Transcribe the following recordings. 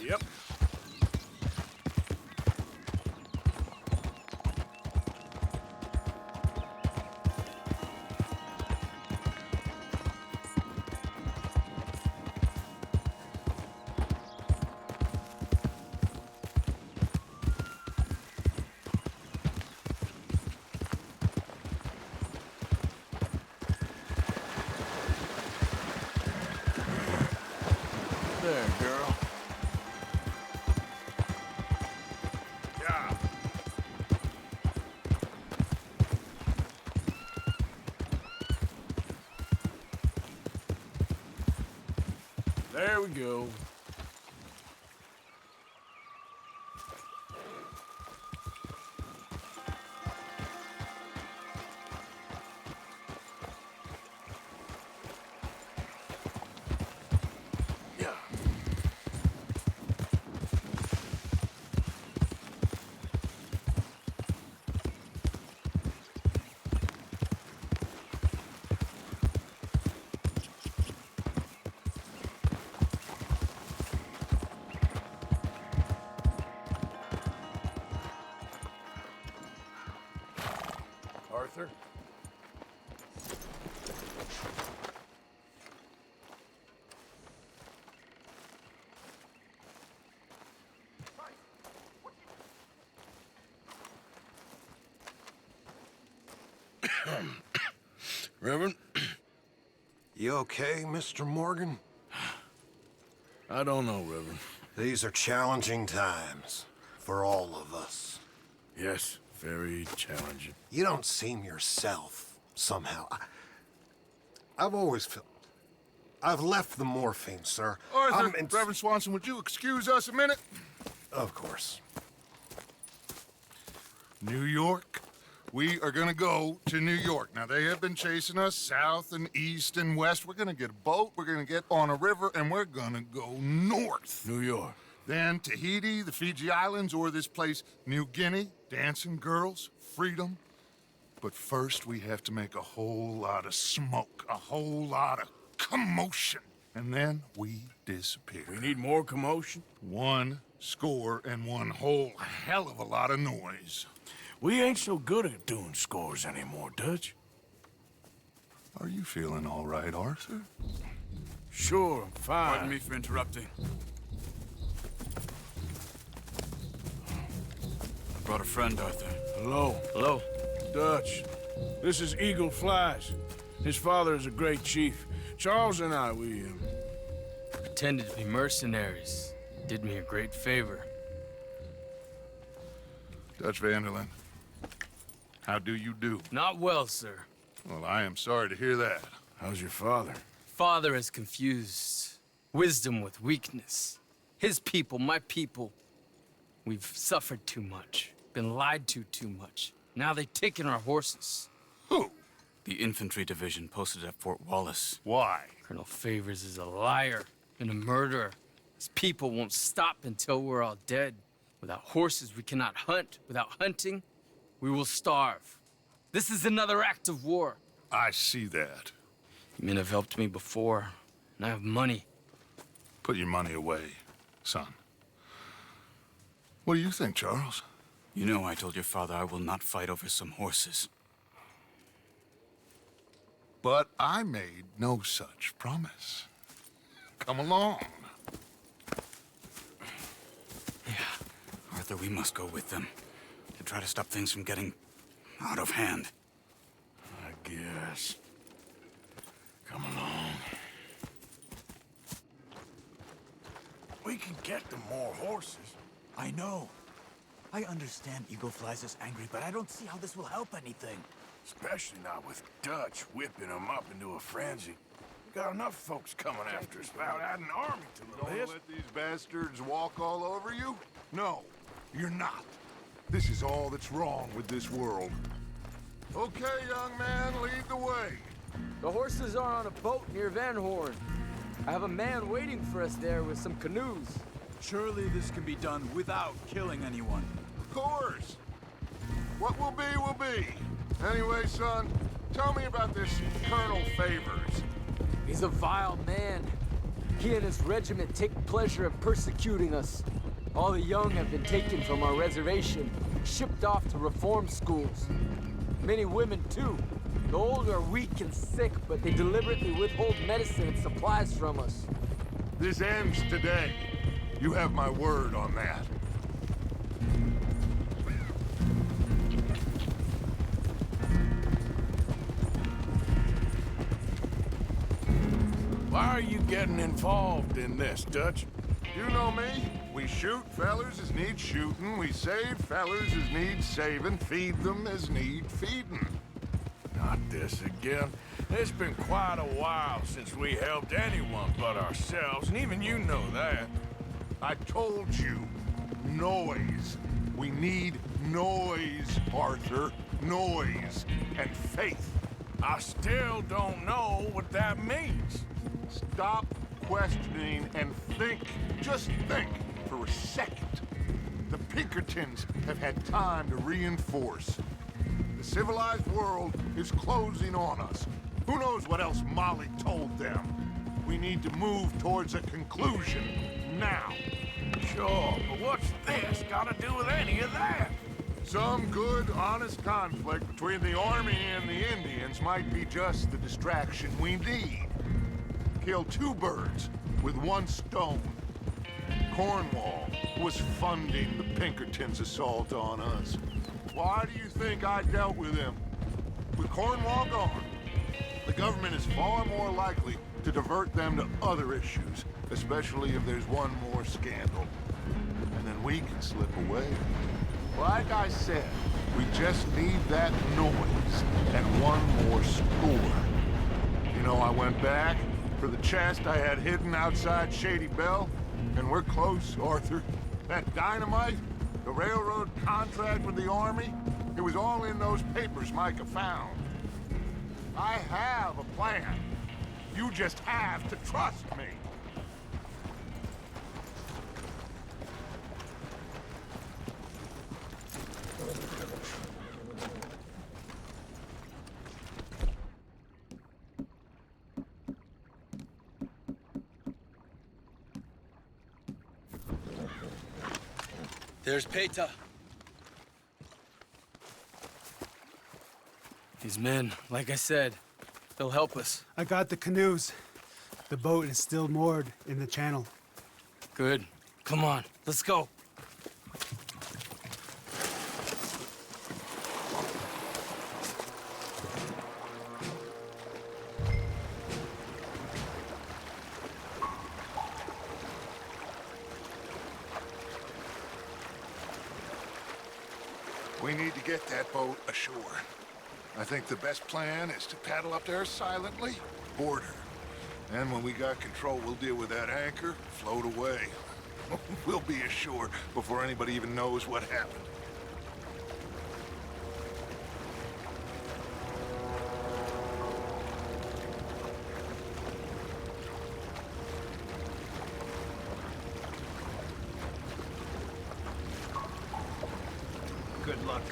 Yep. There, girl. Yeah. There we go. Yeah. Arthur? Reverend? You okay, Mr. Morgan? I don't know, Reverend. These are challenging times for all of us. Yes, very challenging. You don't seem yourself, somehow. I've always felt... I've left the morphine, sir. Arthur, Reverend Swanson, would you excuse us a minute? Of course. New York. We are gonna go to New York. Now, they have been chasing us south and east and west. We're gonna get a boat, we're gonna get on a river, and we're gonna go north. New York. Then Tahiti, the Fiji Islands, or this place, New Guinea, dancing girls, freedom. But first, we have to make a whole lot of smoke, a whole lot of commotion. And then we disappear. We need more commotion. 1 score and 1 whole hell of a lot of noise. We ain't so good at doing scores anymore, Dutch. Are you feeling all right, Arthur? Sure, I'm fine. Pardon me for interrupting. I brought a friend, Arthur. Hello. Hello. Dutch. This is Eagle Flies. His father is a great chief. Charles and I, we Pretended to be mercenaries. Did me a great favor. Dutch Van-der-Linde. How do you do? Not well, sir. Well, I am sorry to hear that. How's your father? Father has confused wisdom with weakness. His people, my people. We've suffered too much. Been lied to too much. Now they've taken our horses. Who? The infantry division posted at Fort Wallace. Why? Colonel Favors is a liar and a murderer. His people won't stop until we're all dead. Without horses, we cannot hunt. Without hunting, we will starve. This is another act of war. I see that. You men have helped me before, and I have money. Put your money away, son. What do you think, Charles? You know I told your father I will not fight over some horses. But I made no such promise. Come along. Yeah, Arthur, we must go with them to try to stop things from getting out of hand. I guess. Come along. We can get them more horses. I know. I understand Eagle Flies is angry, but I don't see how this will help anything. Especially not with Dutch whipping them up into a frenzy. We got enough folks coming after us without adding an army to the list. Let these bastards walk all over you? No, you're not. This is all that's wrong with this world. Okay, young man, lead the way. The horses are on a boat near Van Horn. I have a man waiting for us there with some canoes. Surely this can be done without killing anyone. Of course. What will be. Anyway, son, tell me about this Colonel Favors. He's a vile man. He and his regiment take pleasure in persecuting us. All the young have been taken from our reservation, shipped off to reform schools. Many women, too. The old are weak and sick, but they deliberately withhold medicine and supplies from us. This ends today. You have my word on that. Why are you getting involved in this, Dutch? You know me. We shoot fellers as need shooting. We save fellers as need saving. Feed them as need feeding. Not this again. It's been quite a while since we helped anyone but ourselves, and even you know that. I told you. Noise. We need noise, Arthur. Noise and faith. I still don't know what that means. Stop questioning and think. Just think for a second. The Pinkertons have had time to reinforce. The civilized world is closing on us. Who knows what else Molly told them? We need to move towards a conclusion now. Sure, but what's this got to do with any of that? Some good, honest conflict between the army and the Indians might be just the distraction we need. Kill two birds with one stone. Cornwall was funding the Pinkertons' assault on us. Why do you think I dealt with him? With Cornwall gone, the government is far more likely to divert them to other issues, especially if there's one more scandal. And then we can slip away. Like I said, we just need that noise and one more score. You know, I went back for the chest I had hidden outside Shady Bell, and we're close, Arthur. That dynamite, the railroad contract with the Army, it was all in those papers Micah found. I have a plan. You just have to trust me. There's Peta. These men, like I said, they'll help us. I got the canoes. The boat is still moored in the channel. Good. Come on, let's go. We need to get that boat ashore. I think the best plan is to paddle up there silently, board her. And when we got control, we'll deal with that anchor, float away. We'll be ashore before anybody even knows what happened. Good luck.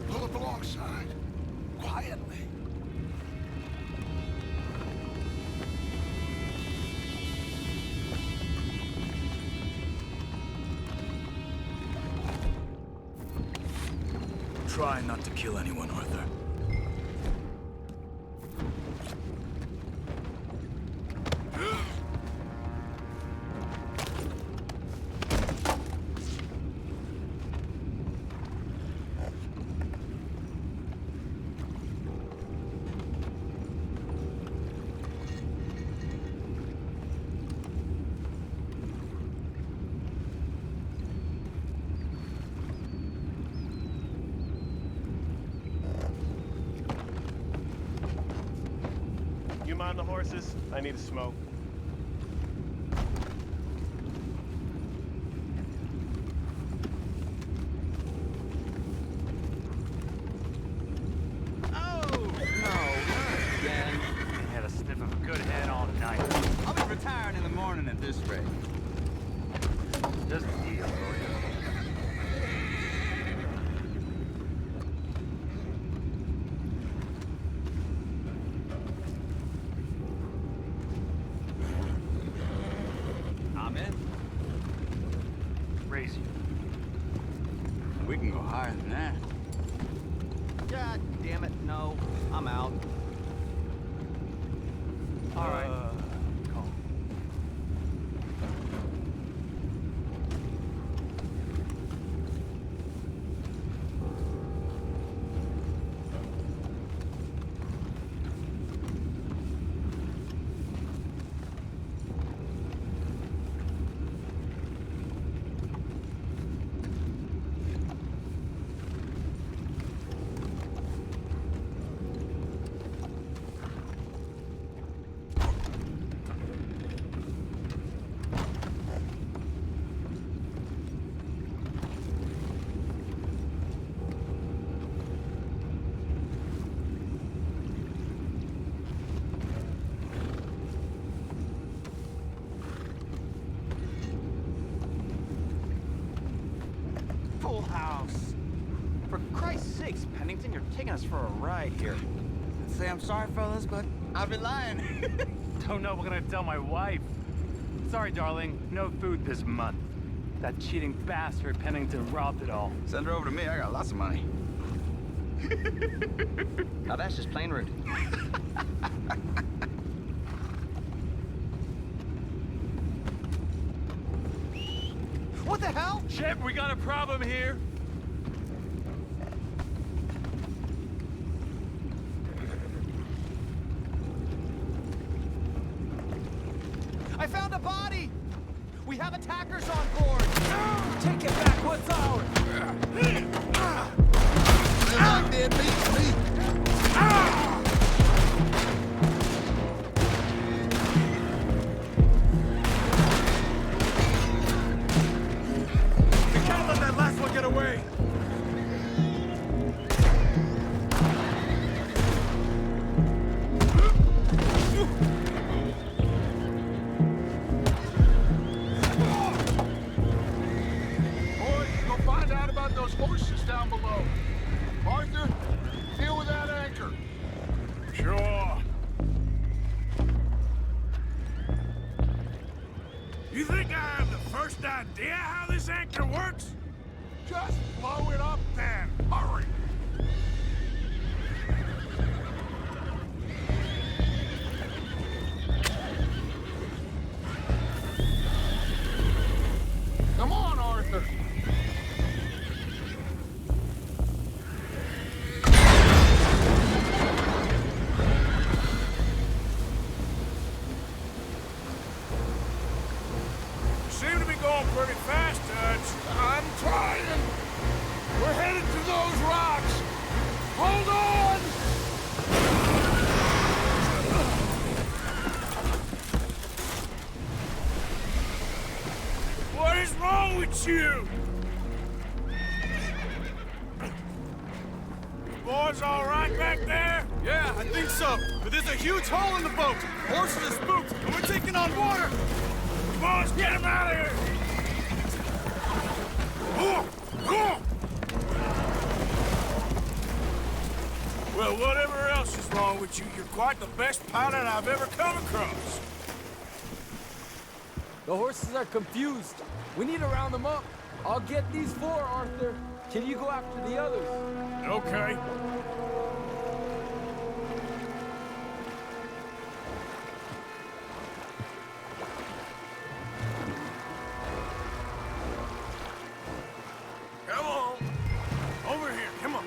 Pull up alongside, quietly. Try not to kill anyone, Arthur. You mind the horses? I need a smoke. Oh, no, not again. at this rate. Just a deal for you. I'm in. Raise you. We can go higher than that. God damn it, no. I'm out. All right. Colm. Full house. For Christ's sakes, Pennington, you're taking us for a ride here. I'd say I'm sorry, fellas, but I've been lying. Don't know what I'm gonna tell my wife. Sorry, darling, no food this month. That cheating bastard Pennington robbed it all. Send her over to me. I got lots of money. Now that's just plain rude. What the hell? Shit, we got a problem here. I found a body! We have attackers on board! Take it back, what's ours? Like dead meat. We can't let that last one get away. Boys, go find out about those horses down below. Arthur, deal with that anchor. Sure. You think I have the first idea how this anchor works? Just blow it up then. Hurry. Come on, Arthur. You seem to be going pretty fast, Dutch. I'm trying. We're headed to those rocks. Hold on. What is wrong with you? You boys all right back there? Yeah, I think so. But there's a huge hole in the boat. Horses are spooked, and we're taking on water. Boys, get him out of here! Well, whatever else is wrong with you, you're quite the best pilot I've ever come across. The horses are confused. We need to round them up. I'll get these four, Arthur. Can you go after the others? Okay. Come on. Over here, come on.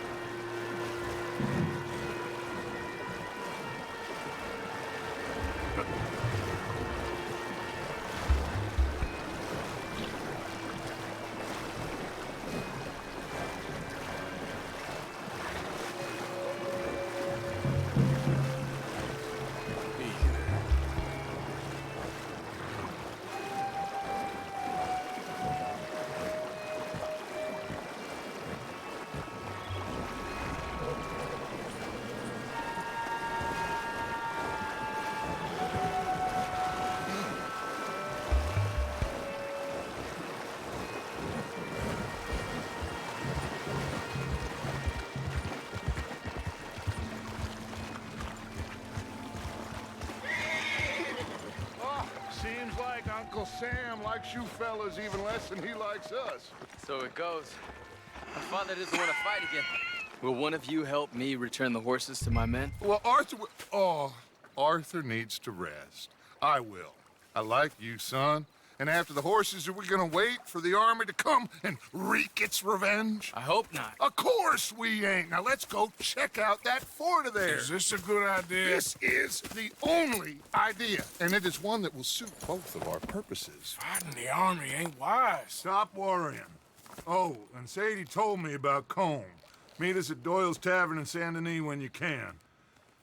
Uncle Sam likes you fellas even less than he likes us. So it goes. My father doesn't want to fight again. Will one of you help me return the horses to my men? Well, Arthur needs to rest. I will. I like you, son. And after the horses, are we gonna wait for the army to come and wreak its revenge? I hope not. Of course we ain't. Now let's go check out that fort there. Is this a good idea? This is the only idea, and it is one that will suit both of our purposes. Fighting the army ain't wise. Stop worrying. Oh, and Sadie told me about Colm. Meet us at Doyle's Tavern in Saint Denis when you can.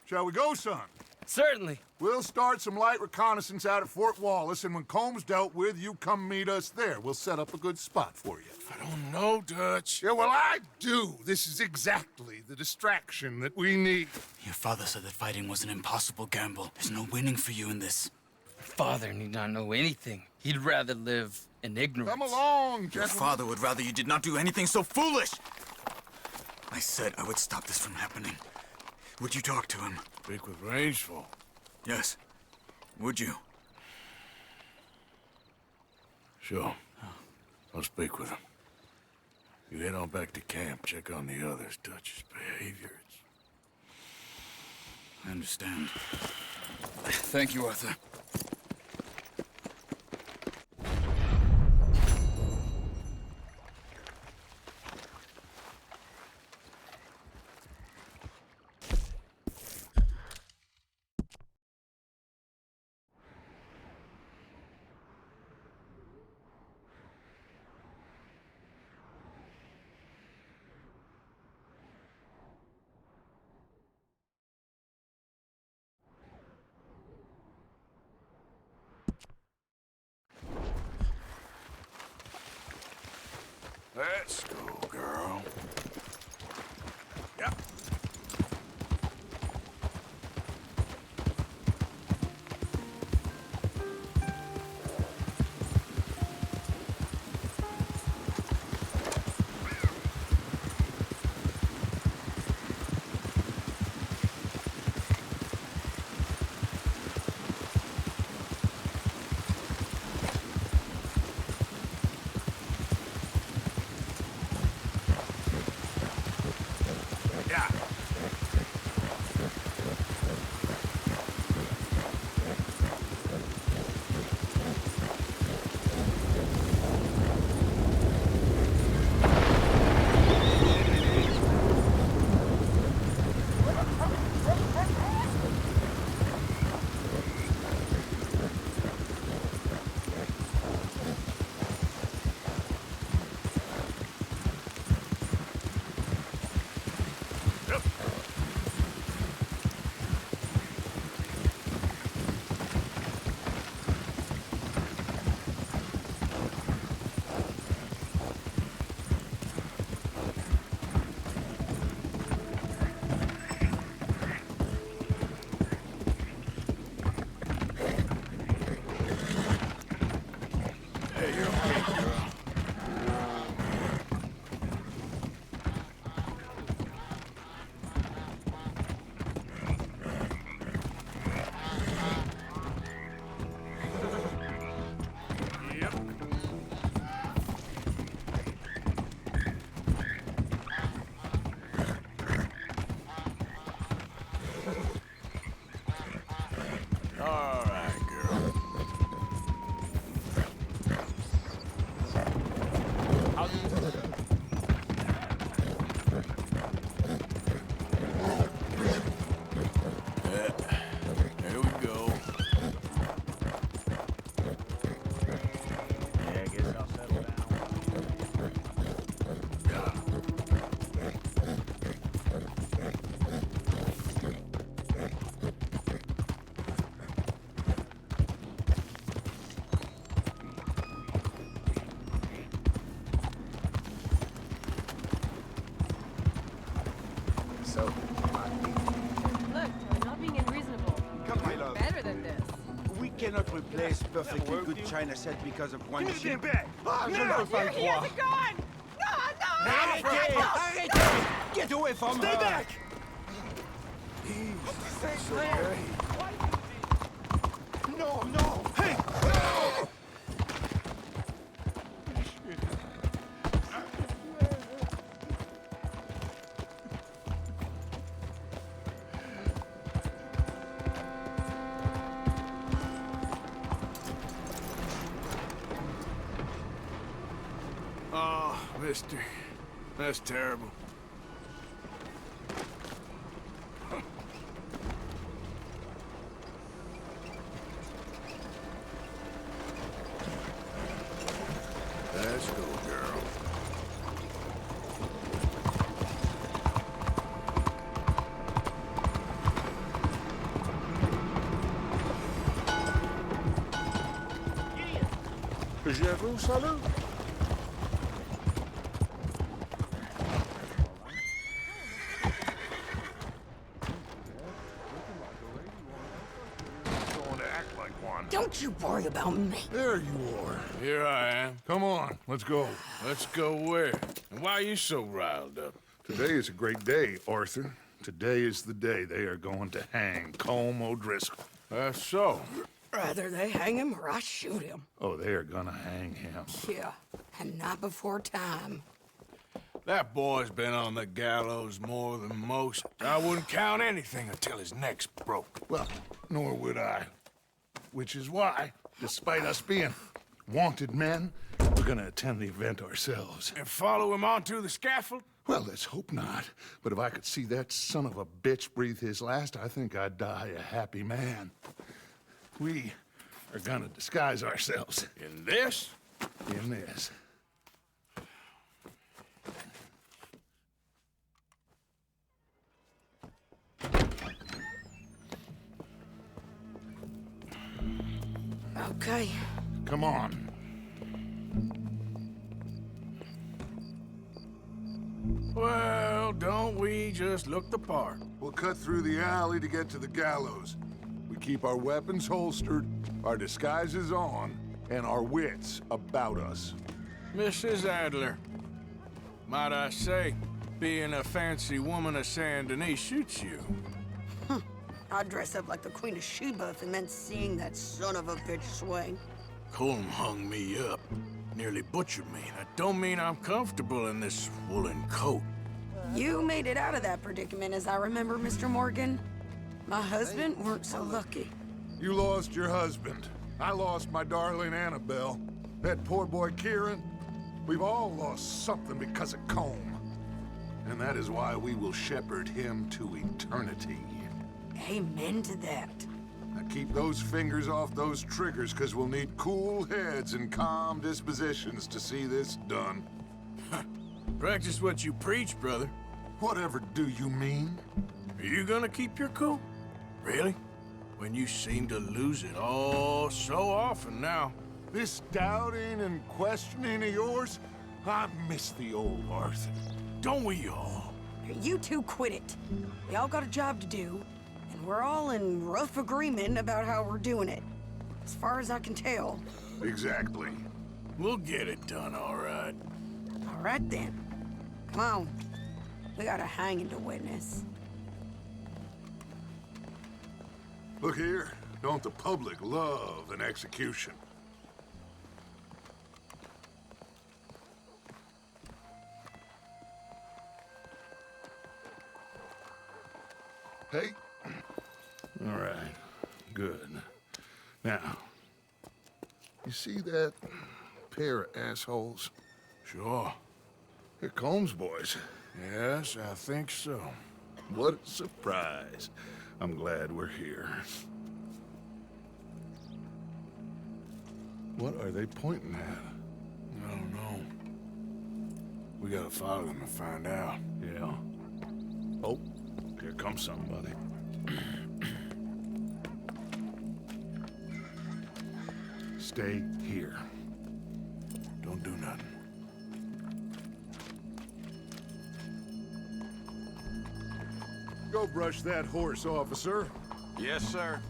Shall we go, son? Certainly. We'll start some light reconnaissance out at Fort Wallace, and when Colm's dealt with, you come meet us there. We'll set up a good spot for you. I don't know, Dutch. Yeah, well, I do. This is exactly the distraction that we need. Your father said that fighting was an impossible gamble. There's no winning for you in this. Father need not know anything. He'd rather live in ignorance. Come along, Your gentlemen. father would rather you did not do anything so foolish. I said I would stop this from happening. Would you talk to him? Speak with Rangeful. Yes. Would you? Sure. I'll speak with him. You head on back to camp, check on the others. Dutch's behavior. I understand. Thank you, Arthur. Let's go, girl. Yep. so. Look, we're not being unreasonable. Come, my love. Better than this. We cannot replace perfectly good china set because of one Give me chip. the bag! Ah, je ne peux pas le He has croire. a gun! No! Arrêtez! Arrêtez! Get away from Stay her! back! No, no! Hey! mister. That's terrible. Let's go, girl. Je vous salue. Don't you worry about me. There you are. Here I am. Come on, let's go. Let's go where? And why are you so riled up? Today is a great day, Arthur. Today is the day they are going to hang Colm O'Driscoll. That's so. Rather they hang him or I shoot him. Oh, they are gonna hang him. Yeah, and not before time. That boy's been on the gallows more than most. I wouldn't count anything until his neck's broke. Well, nor would I. Which is why, despite us being wanted men, we're gonna attend the event ourselves. And follow him onto the scaffold? Well, let's hope not. But if I could see that son of a bitch breathe his last, I think I'd die a happy man. We are gonna disguise ourselves. In this? In this. Okay. Come on. Well, don't we just look the part? We'll cut through the alley to get to the gallows. We keep our weapons holstered, our disguises on, and our wits about us. Mrs. Adler, might I say, being a fancy woman of Saint Denis shoots you. I'd dress up like the Queen of Sheba if it meant seeing that son of a bitch swing. Colm hung me up, nearly butchered me. That don't mean I'm comfortable in this woolen coat. You made it out of that predicament, as I remember, Mr. Morgan. My husband weren't so lucky. You lost your husband. I lost my darling Annabelle. That poor boy Kieran. We've all lost something because of Colm. And that is why we will shepherd him to eternity. Amen to that. Now keep those fingers off those triggers, because we'll need cool heads and calm dispositions to see this done. Practice what you preach, brother. Whatever do you mean? Are you gonna keep your cool? Really? When you seem to lose it all so often now. This doubting and questioning of yours, I miss the old Arthur. Don't we all? You two quit it. We all got a job to do, and we're all in rough agreement about how we're doing it. As far as I can tell. Exactly. We'll get it done, all right. All right, then. Come on. We got a hanging to witness. Look here, don't the public love an execution? Hey. All right, good. Now, you see that pair of assholes? Sure. They're Colm's boys. Yes, I think so. What a surprise. I'm glad we're here. What are they pointing at? I don't know. We gotta follow them and find out. Yeah. Oh, here comes somebody. Stay here. Don't do nothing. Go brush that horse, officer. Yes, sir.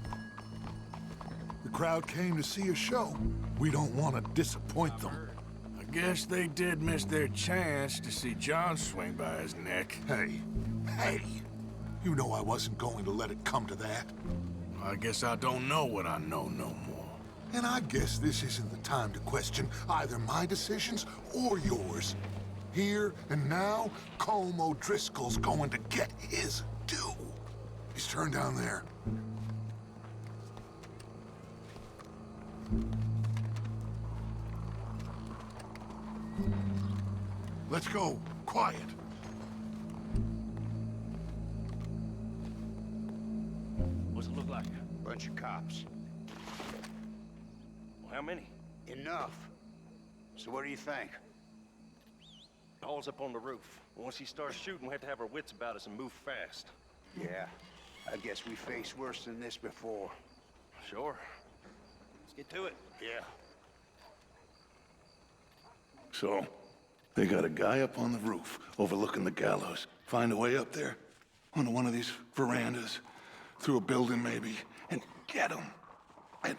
The crowd came to see a show. We don't want to disappoint them. I guess they did miss their chance to see John swing by his neck. Hey, you know I wasn't going to let it come to that. I guess I don't know what I know no more. And I guess this isn't the time to question either my decisions or yours. Here and now, Colm O'Driscoll's going to get his due. He's turned down there. Let's go. Quiet. What's it look like? Bunch of cops. Well, how many? Enough. So what do you think? Paul's up on the roof. Once he starts shooting, we have to have our wits about us and move fast. Yeah, I guess we faced worse than this before. Sure. Let's get to it. Yeah. So, they got a guy up on the roof overlooking the gallows. Find a way up there, onto one of these verandas, through a building maybe, and get him. And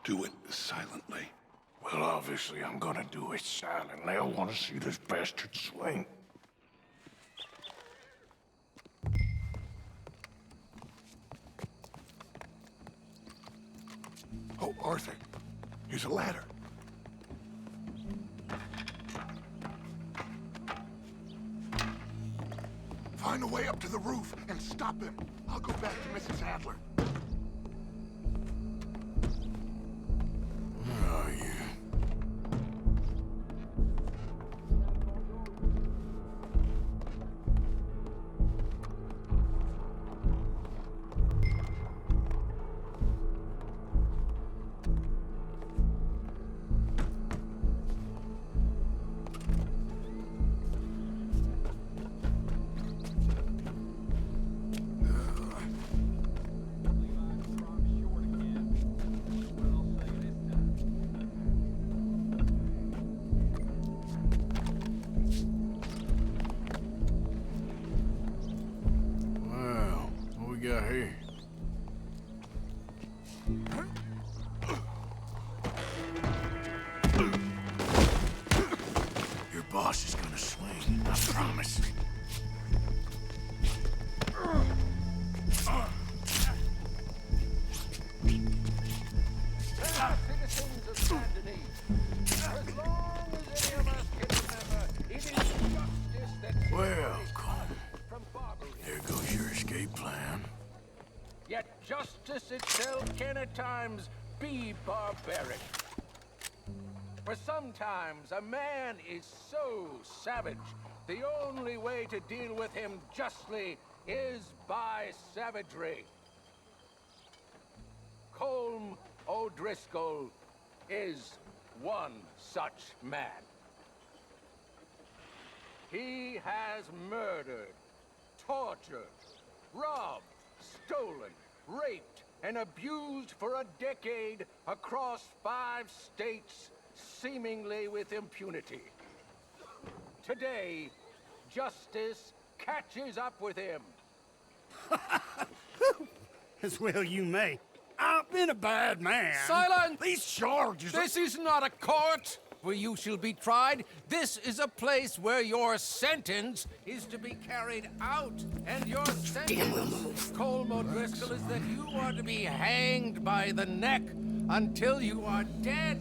do it silently. Well, obviously, I'm gonna do it silently. I want to see this bastard swing. Oh, Arthur, here's a ladder. Find a way up to the roof and stop him. I'll go back to Mrs. Adler. Where are you? Got here. Your boss is gonna swing, I promise. Citizens of Saint-Denis, as long as any of us can remember, it is justice that Well, Colm, there goes your escape plan. Yet justice itself can at times be barbaric. For sometimes a man is so savage, the only way to deal with him justly is by savagery. Colm O'Driscoll is one such man. He has murdered, tortured, robbed, stolen, raped, and abused for a decade across 5 states, seemingly with impunity. Today, justice catches up with him. As well you may. I've been a bad man. Silence! These charges... This is not a court where you shall be tried. This is a place where your sentence is to be carried out. And your sentence, Colm O'Driscoll, is that you are to be hanged by the neck until you are dead.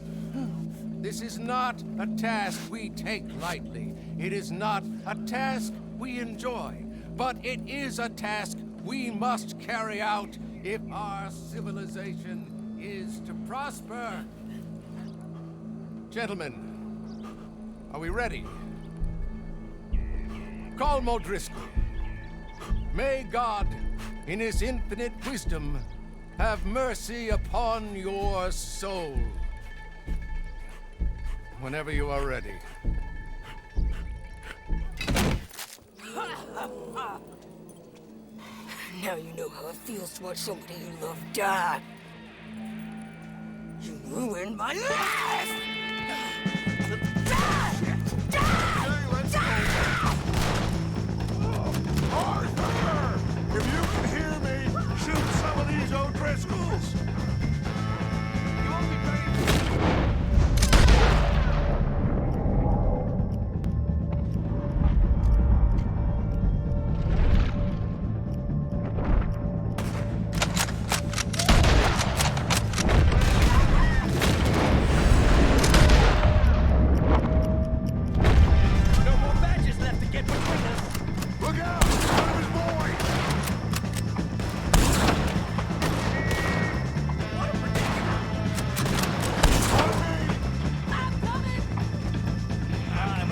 This is not a task we take lightly. It is not a task we enjoy. But it is a task we must carry out if our civilization is to prosper. Gentlemen, are we ready? Colm O'Driscoll, may God, in his infinite wisdom, have mercy upon your soul. Whenever you are ready. Now you know how it feels to watch somebody you love die. You ruined my life! Arthur! If you can hear me, shoot some of these O'Driscolls! You won't be paying.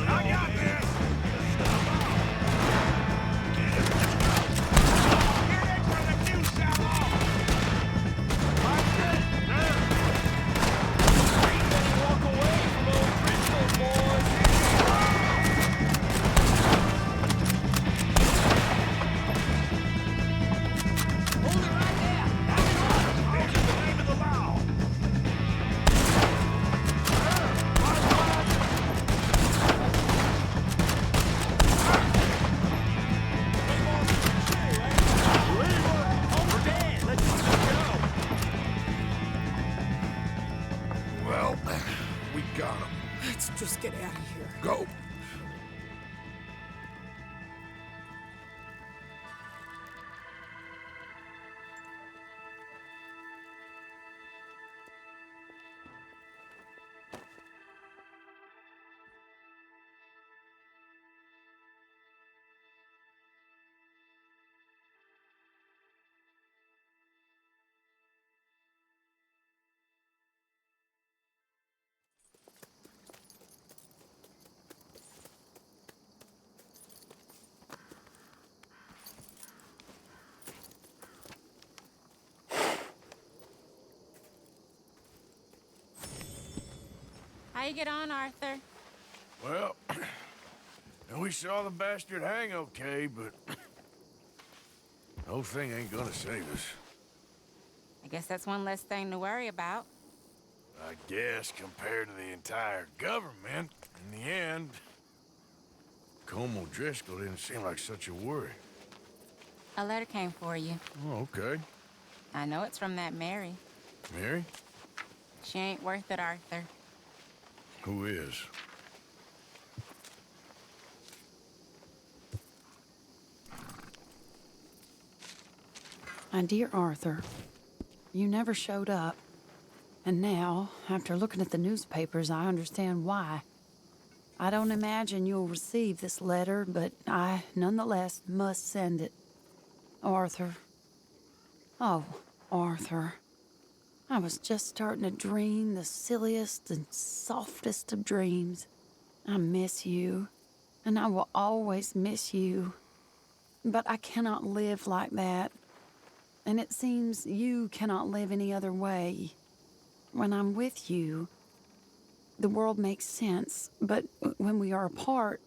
I got this! you get on, Arthur? Well, we saw the bastard hang okay, but the whole thing ain't gonna save us. I guess that's one less thing to worry about. I guess compared to the entire government, in the end, Colm O'Driscoll didn't seem like such a worry. A letter came for you. Oh, okay. I know it's from that Mary. Mary? She ain't worth it, Arthur. Who is? My dear Arthur, you never showed up. And now, after looking at the newspapers, I understand why. I don't imagine you'll receive this letter, but I, nonetheless, must send it. Arthur. Oh, Arthur. I was just starting to dream the silliest and softest of dreams. I miss you, and I will always miss you. But I cannot live like that. And it seems you cannot live any other way. When I'm with you, the world makes sense, but when we are apart,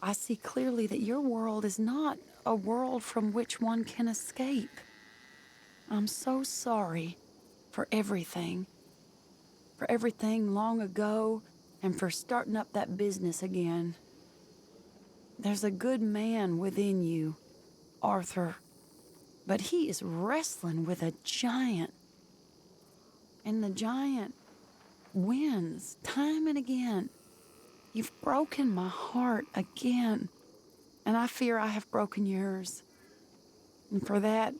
I see clearly that your world is not a world from which one can escape. I'm so sorry for everything long ago, and for starting up that business again. There's a good man within you, Arthur, but he is wrestling with a giant. And the giant wins time and again. You've broken my heart again, and I fear I have broken yours. And for that,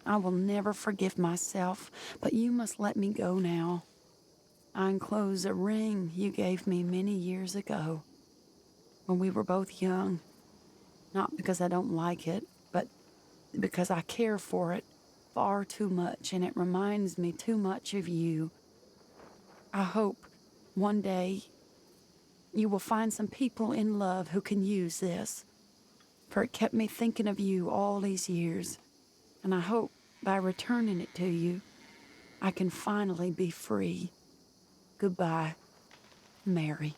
I will never forgive myself, but you must let me go now. I enclose a ring you gave me many years ago, when we were both young. Not because I don't like it, but because I care for it far too much, and it reminds me too much of you. I hope one day you will find some people in love who can use this, for it kept me thinking of you all these years, and I hope by returning it to you, I can finally be free. Goodbye, Mary.